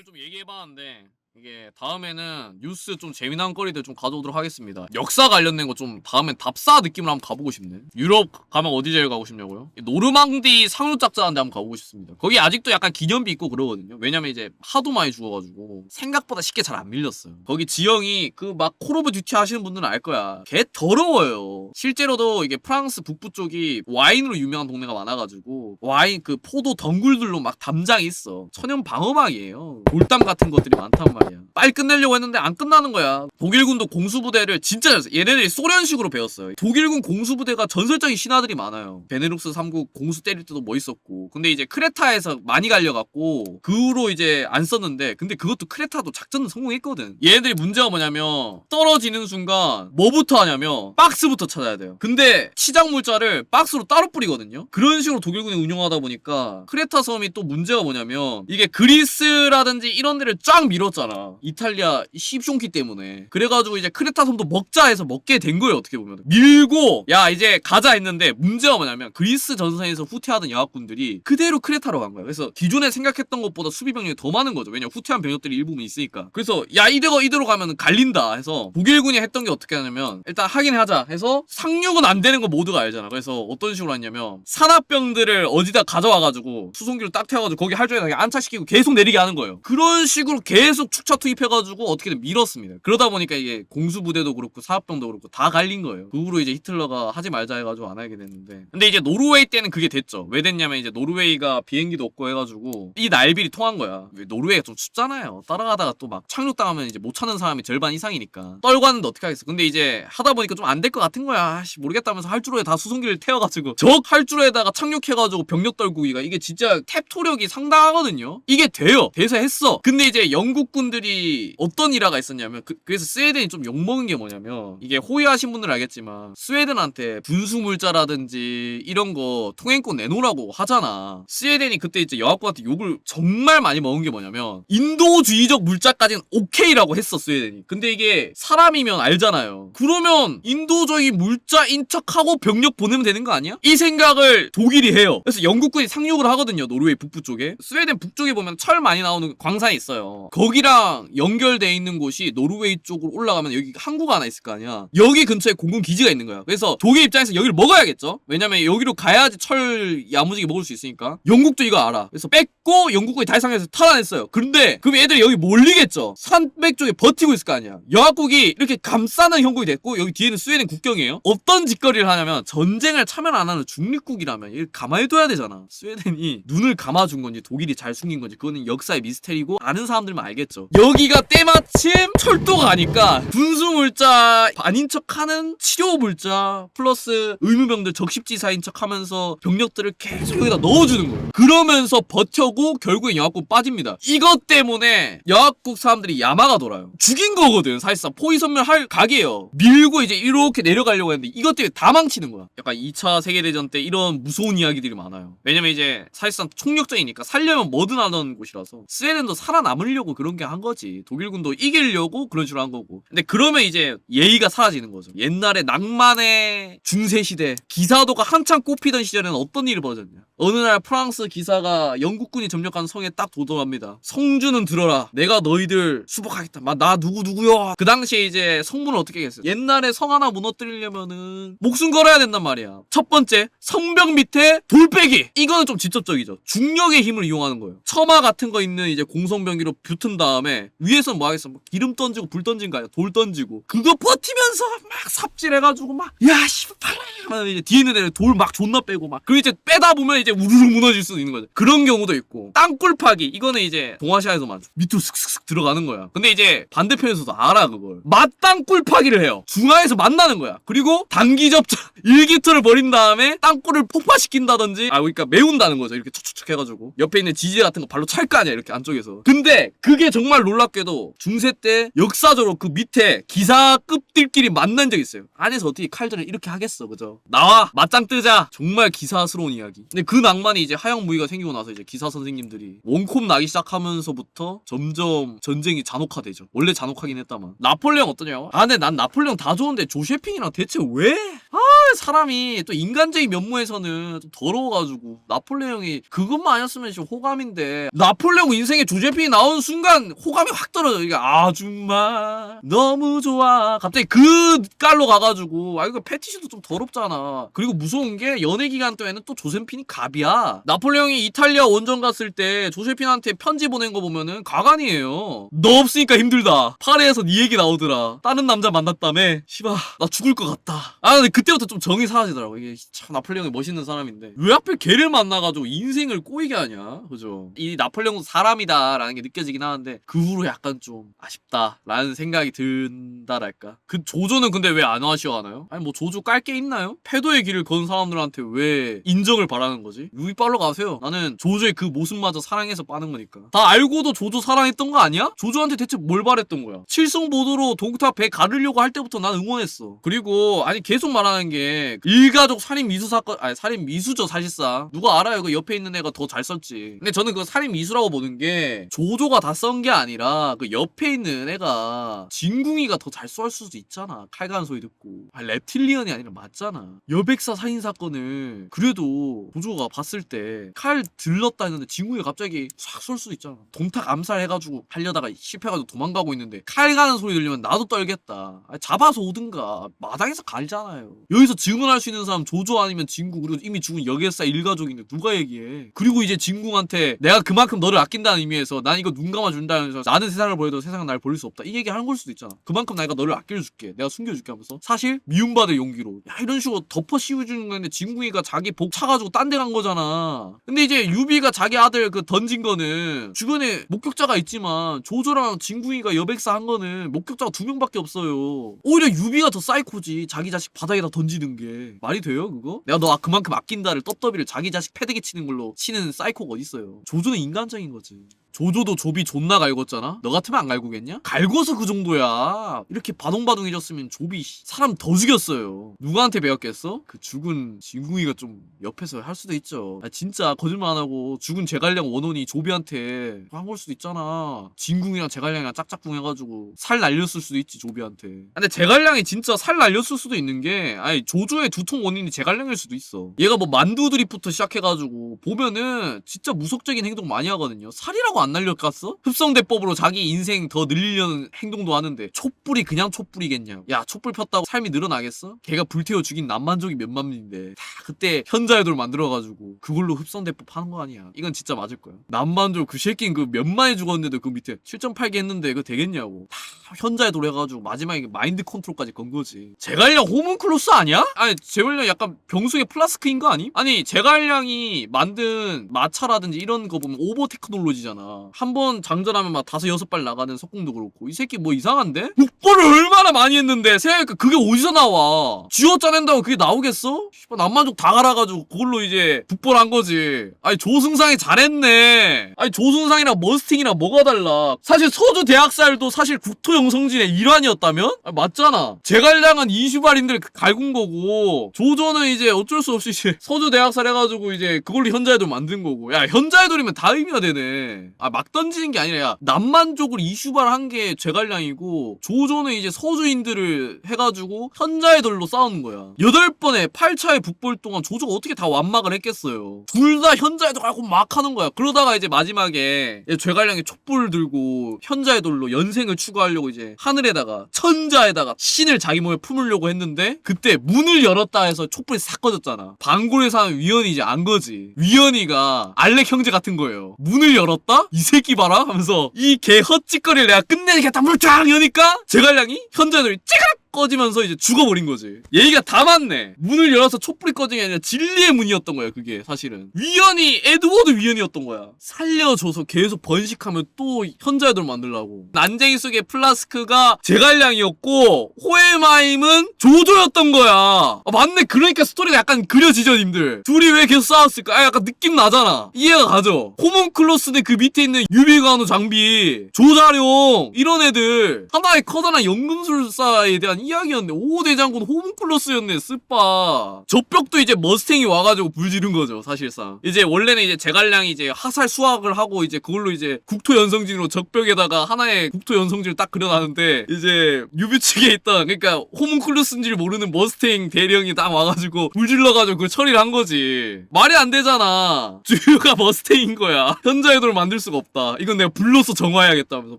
오늘 좀 얘기해봤는데 이게 다음에는 뉴스 좀 재미난 거리들 좀 가져오도록 하겠습니다. 역사 관련된 거 좀 다음엔 답사 느낌으로 한번 가보고 싶네. 유럽 가면 어디 제일 가고 싶냐고요? 노르망디 상륙작전하는데 한번 가보고 싶습니다. 거기 아직도 약간 기념비 있고 그러거든요. 왜냐면 이제 하도 많이 죽어가지고 생각보다 쉽게 잘 안 밀렸어요. 거기 지형이 그 막 콜 오브 듀티 하시는 분들은 알 거야. 개 더러워요. 실제로도 이게 프랑스 북부 쪽이 와인으로 유명한 동네가 많아가지고 와인 그 포도 덩굴들로 막 담장이 있어. 천연 방어막이에요. 돌담 같은 것들이 많단 말이야. 빨리 끝내려고 했는데 안 끝나는 거야. 독일군도 공수부대를 진짜 잘했어. 얘네들이 소련식으로 배웠어요. 독일군 공수부대가 전설적인 신하들이 많아요. 베네룩스 3국 공수 때릴 때도 멋있었고. 근데 이제 크레타에서 많이 갈려갖고 그 후로 이제 안 썼는데, 근데 그것도 크레타도 작전은 성공했거든. 얘네들이 문제가 뭐냐면 떨어지는 순간 뭐부터 하냐면 박스부터 찾아야 돼요. 근데 치장 물자를 박스로 따로 뿌리거든요. 그런 식으로 독일군이 운영하다 보니까 크레타 섬이 또 문제가 뭐냐면 이게 그리스라든지 이런 데를 쫙 밀었잖아. 이탈리아 십숑키 때문에. 그래가지고 이제 크레타 섬도 먹자 해서 먹게 된 거예요. 어떻게 보면 밀고 야 이제 가자 했는데 문제가 뭐냐면 그리스 전선에서 후퇴하던 여학군들이 그대로 크레타로 간 거야. 그래서 기존에 생각했던 것보다 수비 병력이 더 많은 거죠. 왜냐면 후퇴한 병력들이 일부분 있으니까. 그래서 야 이대로 가면 갈린다 해서 독일군이 했던 게 어떻게 하냐면 일단 하긴 하자 해서 상륙은 안 되는 거 모두가 알잖아. 그래서 어떤 식으로 했냐면 산악병들을 어디다 가져와가지고 수송기를 딱 태워가지고 거기 할줄에다 안착시키고 계속 내리게 하는 거예요. 그런 식으로 계속 축차 투입해가지고 어떻게든 밀었습니다. 그러다 보니까 이게 공수부대도 그렇고 사업병도 그렇고 다 갈린 거예요. 그 후로 이제 히틀러가 하지 말자 해가지고 안 하게 됐는데, 근데 이제 노르웨이 때는 그게 됐죠. 왜 됐냐면 이제 노르웨이가 비행기도 없고 해가지고 이 날빌이 통한 거야. 노르웨이가 좀 춥잖아요. 따라가다가 또 막 착륙당하면 이제 못 찾는 사람이 절반 이상이니까 떨고 하는데 어떻게 하겠어. 근데 이제 하다 보니까 좀 안 될 것 같은 거야. 모르겠다면서 활주로에 다 수송기를 태워가지고 적 활주로에다가 착륙해가지고 병력 떨구기가 이게 진짜 탭토력이 상당하거든요. 이게 돼요. 돼서 했어. 근데 이제 영국군들이 어떤 일화가 있었냐면 그래서 스웨덴이 좀 욕먹은 게 뭐냐면, 이게 호위하신 분들은 알겠지만 스웨덴한테 분수물자라든지 이런 거 통행권 내놓으라고 하잖아. 스웨덴이 그때 이제 여학부한테 욕을 정말 많이 먹은 게 뭐냐면 인도주의적 물자까지는 오케이라고 했어 스웨덴이. 근데 이게 사람이면 알잖아요. 그러면 인도적인 물자인 척하고 병력 보내면 되는 거 아니야? 이 생각을 독일이 해요. 그래서 영국군이 상륙을 하거든요. 노르웨이 북부 쪽에. 스웨덴 북쪽에 보면 철 많이 나오는 광산이 있어요. 거기랑 연결돼 있는 곳이 노르웨이 쪽으로 올라가면 여기 항구가 하나 있을 거 아니야. 여기 근처에 공군 기지가 있는 거야. 그래서 독일 입장에서 여기를 먹어야겠죠. 왜냐면 여기로 가야지 철 야무지게 먹을 수 있으니까. 영국도 이거 알아. 그래서 뺐고 영국군이 달상에서 탈환했어요. 그런데 그럼 애들이 여기 몰리겠죠. 산맥 쪽에 버티고 있을 거 아니야. 영합국이 이렇게 감싸는 형국이 됐고 여기 뒤에는 스웨덴 국경이에요. 어떤 짓거리를 하냐면 전쟁을 참여 안 하는 중립국이라면 이걸 가만히 둬야 되잖아. 스웨덴이 눈을 감아준 건지 독일이 잘 숨긴 건지 그거는 역사의 미스테리고 아는 사람들만 알겠죠. 여기가 때마침 철도가 가니까 분수물자 아닌 척하는 치료물자 플러스 의무병들 적십지사인 척하면서 병력들을 계속 여기다 넣어주는 거예요. 그러면서 버텨고 결국엔 영합국 빠집니다. 이것 때문에 영합국 사람들이 야마가 돌아요. 죽인 거거든. 사실상 포위선멸 할 각이에요. 밀고 이제 이렇게 내려가려고 했는데 이것 때문에 다 망치는 거야. 약간 2차 세계대전 때 이런 무서운 이야기들이 많아요. 왜냐면 이제 사실상 총력전이니까 살려면 뭐든 하던 곳이라서 스웨덴도 살아남으려고 그런 게 한 거지. 독일군도 이기려고 그런 식으로 한 거고. 근데 그러면 이제 예의가 사라지는 거죠. 옛날에 낭만의 중세시대 기사도가 한창 꼽히던 시절에는 어떤 일이 벌어졌냐. 어느 날 프랑스 기사가 영국군이 점령한 성에 딱 도달합니다. 성주는 들어라. 내가 너희들 수복하겠다. 나 누구요? 그 당시에 이제 성문을 어떻게 했어요? 옛날에 성 하나 무너뜨리려면은 목숨 걸어야 된단 말이야. 첫 번째, 성벽 밑에 돌빼기. 이거는 좀 직접적이죠. 중력의 힘을 이용하는 거예요. 처마 같은 거 있는 이제 공성병기로 붙은 다음에 위에서 뭐 하겠어? 뭐 기름 던지고 불 던진 거 아니야? 돌 던지고. 그거 버티면서 막 삽질해가지고 막 야 씨발 이제 뒤에 있는 애들 돌 막 존나 빼고 막. 그리고 이제 빼다 보면 이제 우르르 무너질 수도 있는 거죠. 그런 경우도 있고. 땅굴 파기. 이거는 이제 동아시아에서 많죠. 밑으로 슥슥슥 들어가는 거야. 근데 이제 반대편에서도 알아 그걸. 맞땅굴 파기를 해요. 중하에서 만나는 거야. 그리고 단기 접촉 일기토를 벌인 다음에 땅굴을 폭파시킨다든지 그러니까 메운다는 거죠. 이렇게 촉촉촉 해가지고 옆에 있는 지지 같은 거 발로 찰 거 아니야. 이렇게 안쪽에서. 근데 그게 정말 정말 놀랍게도 중세 때 역사적으로 그 밑에 기사급들끼리 만난 적이 있어요. 안에서 어떻게 칼전을 이렇게 하겠어, 그죠? 나와 맞짱 뜨자. 정말 기사스러운 이야기. 근데 그 낭만이 이제 하역 무기가 생기고 나서 이제 기사 선생님들이 원콤 나기 시작하면서부터 점점 전쟁이 잔혹화되죠. 원래 잔혹하긴 했다만. 나폴레옹 어떠냐고? 아, 근데 난 나폴레옹 다 좋은데 조셰핑이랑 대체 왜? 아, 사람이 또 인간적인 면모에서는 좀 더러워가지고 나폴레옹이 그것만 아니었으면 지금 호감인데 나폴레옹 인생에 조셰핑이 나오는 순간 호감이 확 떨어져. 이게 아줌마 너무 좋아. 갑자기 그 깔로 가가지고 아 이거 패티시도 좀 더럽잖아. 그리고 무서운 게 연애 기간 동안에는 또 조세핀이 갑이야. 나폴레옹이 이탈리아 원정 갔을 때 조세핀한테 편지 보낸 거 보면은 가관이에요. 너 없으니까 힘들다. 파리에서 네 얘기 나오더라. 다른 남자 만났다며. 씨발 나 죽을 것 같다. 아 근데 그때부터 좀 정이 사라지더라고. 이게 참 나폴레옹이 멋있는 사람인데 왜 하필 걔를 만나가지고 인생을 꼬이게 하냐. 그죠? 이 나폴레옹도 사람이다라는 게 느껴지긴 하는데 그 후로 약간 좀 아쉽다라는 생각이 든다랄까. 그 조조는 근데 왜 안 아쉬워하나요? 아니 뭐 조조 깔 게 있나요? 패도의 길을 건 사람들한테 왜 인정을 바라는 거지? 유비 빨러 가세요. 나는 조조의 그 모습마저 사랑해서 빠는 거니까. 다 알고도 조조 사랑했던 거 아니야? 조조한테 대체 뭘 바랬던 거야? 칠성보도로 동탁 배 가르려고 할 때부터 난 응원했어. 그리고 아니 계속 말하는 게 일가족 살인 미수 사건 아니 살인 미수죠 사실상. 누가 알아요? 그 옆에 있는 애가 더 잘 썼지. 근데 저는 그 살인 미수라고 보는 게 조조가 다 썬 게 아니라 그 옆에 있는 애가 진궁이가 더 잘 쏠 수도 있잖아. 칼 가는 소리 듣고. 아, reptilian이 아니라 맞잖아. 여백사 살인 사건을 그래도 조조가 봤을 때 칼 들렀다 했는데 진궁이가 갑자기 싹 쏠 수도 있잖아. 동탁 암살해가지고 하려다가 실패해가지고 도망가고 있는데 칼 가는 소리 들리면 나도 떨겠다. 아, 잡아서 오든가 마당에서 갈잖아요. 여기서 증언할 수 있는 사람 조조 아니면 진궁. 그리고 이미 죽은 여객사 일가족인데 누가 얘기해. 그리고 이제 진궁한테 내가 그만큼 너를 아낀다는 의미에서 난 이거 눈 감아준다면서 나는 세상을 보여도 세상은 날 버릴 수 없다 이 얘기 하는 걸 수도 있잖아. 그만큼 내가 너를 아껴줄게 내가 숨겨줄게 하면서 사실 미움받을 용기로 야 이런 식으로 덮어 씌워주는 건데 진궁이가 자기 복 차가지고 딴 데 간 거잖아. 근데 이제 유비가 자기 아들 그 던진 거는 주변에 목격자가 있지만 조조랑 진궁이가 여백사 한 거는 목격자가 2명밖에 없어요. 오히려 유비가 더 사이코지. 자기 자식 바닥에다 던지는 게 말이 돼요 그거? 내가 너 그만큼 아낀다를 떡더비를 자기 자식 패대기 치는 걸로 치는 사이코가 어딨어요. 조조는 인간적인 거지. 조조도 조비 존나 갈궜잖아? 너 같으면 안 갈구겠냐? 갈궈서 그 정도야. 이렇게 바동바동해졌으면 조비 사람 더 죽였어요. 누구한테 배웠겠어? 그 죽은 진궁이가 좀 옆에서 할 수도 있죠. 아, 진짜 거짓말 안 하고 죽은 제갈량 원혼이 조비한테 한 걸 수도 있잖아. 진궁이랑 제갈량이랑 짝짝꿍 해가지고 살 날렸을 수도 있지 조비한테. 근데 제갈량이 진짜 살 날렸을 수도 있는 게 아니 조조의 두통 원인이 제갈량일 수도 있어. 얘가 뭐 만두 드립부터 시작해가지고 보면은 진짜 무속적인 행동 많이 하거든요. 살이라고 안 날려갔어? 흡성대법으로 자기 인생 더 늘리려는 행동도 하는데 촛불이 그냥 촛불이겠냐. 야 촛불 폈다고 삶이 늘어나겠어? 걔가 불태워 죽인 남만족이 몇만 명인데 다 그때 현자의돌 만들어가지고 그걸로 흡성대법 하는 거 아니야. 이건 진짜 맞을 거야. 남만족 그 새끼는 그 몇만이 죽었는데도 그 밑에 7.8개 했는데 그거 되겠냐고. 다 현자의돌 해가지고 마지막에 마인드 컨트롤까지 건 거지. 제갈량 호문클로스 아니야? 아니 제갈량 약간 병숙의 플라스크인 거 아니? 아니 제갈량이 만든 마차라든지 이런 거 보면 오버 테크놀로지잖아. 한번 장전하면 막 5-6발 나가는 석궁도 그렇고 이 새끼 뭐 이상한데? 북벌을 얼마나 많이 했는데 생각해보니까 그게 어디서 나와? 쥐어 짜낸다고 그게 나오겠어? 남만족 다 갈아가지고 그걸로 이제 북벌 한 거지. 아니 조승상이 잘했네. 아니 조승상이랑 머스팅이랑 뭐가 달라. 사실 서주 대학살도 사실 국토영성진의 일환이었다면? 아니, 맞잖아. 제갈량은 이슈발인들 갈군 거고 조조는 이제 어쩔 수 없이 이제 서주 대학살 해가지고 이제 그걸로 현자의돌 만든 거고. 야 현자의돌이면 다 의미가 되네. 아 막 던지는 게 아니라 야 남만족을 이슈발 한 게 제갈량이고 조조는 이제 서주인들을 해가지고 현자의돌로 싸우는 거야. 8번의 8차의 북벌 동안 조조가 어떻게 다 완막을 했겠어요. 둘 다 현자의돌 갖고 막 하는 거야. 그러다가 이제 마지막에 제갈량이 촛불 들고 현자의돌로 연생을 추구하려고 이제 하늘에다가 천자에다가 신을 자기 몸에 품으려고 했는데 그때 문을 열었다 해서 촛불이 싹 꺼졌잖아. 방골에 사는 위원이 이제 안 거지. 위원이가 알렉 형제 같은 거예요. 문을 열었다? 이 새끼 봐라? 하면서 이 개 헛짓거리를 내가 끝내겠다 문을 쫙 여니까 제갈량이 현자의돌이 찌그락 꺼지면서 이제 죽어버린 거지. 얘기가 다 맞네. 문을 열어서 촛불이 꺼진 게 아니라 진리의 문이었던 거야. 그게 사실은 위원이 에드워드 위원이었던 거야. 살려줘서 계속 번식하면 또 현자애들 만들라고. 난쟁이 속의 플라스크가 제갈량이었고 호헬마임은 조조였던 거야. 아, 맞네. 그러니까 스토리가 약간 그려지죠 님들. 둘이 왜 계속 싸웠을까? 아, 약간 느낌 나잖아. 이해가 가죠. 호문클로스는 그 밑에 있는 유비관우 장비, 조자룡 이런 애들 하나의 커다란 연금술사에 대한 이야기였네. 오 대장군 호문클로스였네. 스파. 저벽도 이제 머스탱이 와가지고 불 지른 거죠. 사실상 이제 원래는 이제 제갈량이 이제 화살 수확을 하고 이제 그걸로 이제 국토 연성진으로 적벽에다가 하나의 국토 연성진을 딱 그려놨는데 이제 유비 측에 있던 그러니까 호문클로스인지 모르는 머스탱 대령이 딱 와가지고 불 질러가지고 그걸 처리를 한 거지. 말이 안 되잖아. 주유가 머스탱인 거야. 현자애돌 만들 수가 없다. 이건 내가 불로서 정화해야겠다 하면서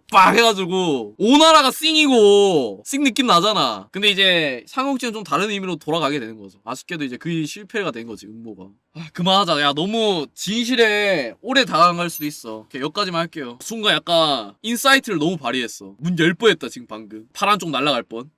빡 해가지고 오나라가 싱이고 싱 느낌 나잖아. 근데 이제 삼국지는 좀 다른 의미로 돌아가게 되는 거죠. 아쉽게도 이제 그 실패가 된 거지 음모가. 아, 그만하자. 야 너무 진실에 오래 다가갈 수도 있어. 오케이, 여기까지만 할게요. 순간 약간 인사이트를 너무 발휘했어. 문 열 뻔했다 지금 방금. 파란 쪽 날아갈 뻔.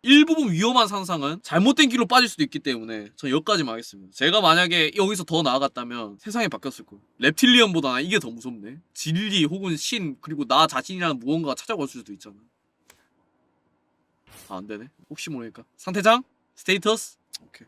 일부분 위험한 상상은 잘못된 길로 빠질 수도 있기 때문에 저 여기까지만 하겠습니다. 제가 만약에 여기서 더 나아갔다면 세상이 바뀌었을 거예요. reptilian보다 이게 더 무섭네. 진리 혹은 신 그리고 나 자신이라는 무언가가 찾아올 수도 있잖아. 아, 안되네. 혹시 모르니까. 상태장? 스테이터스? 오케이.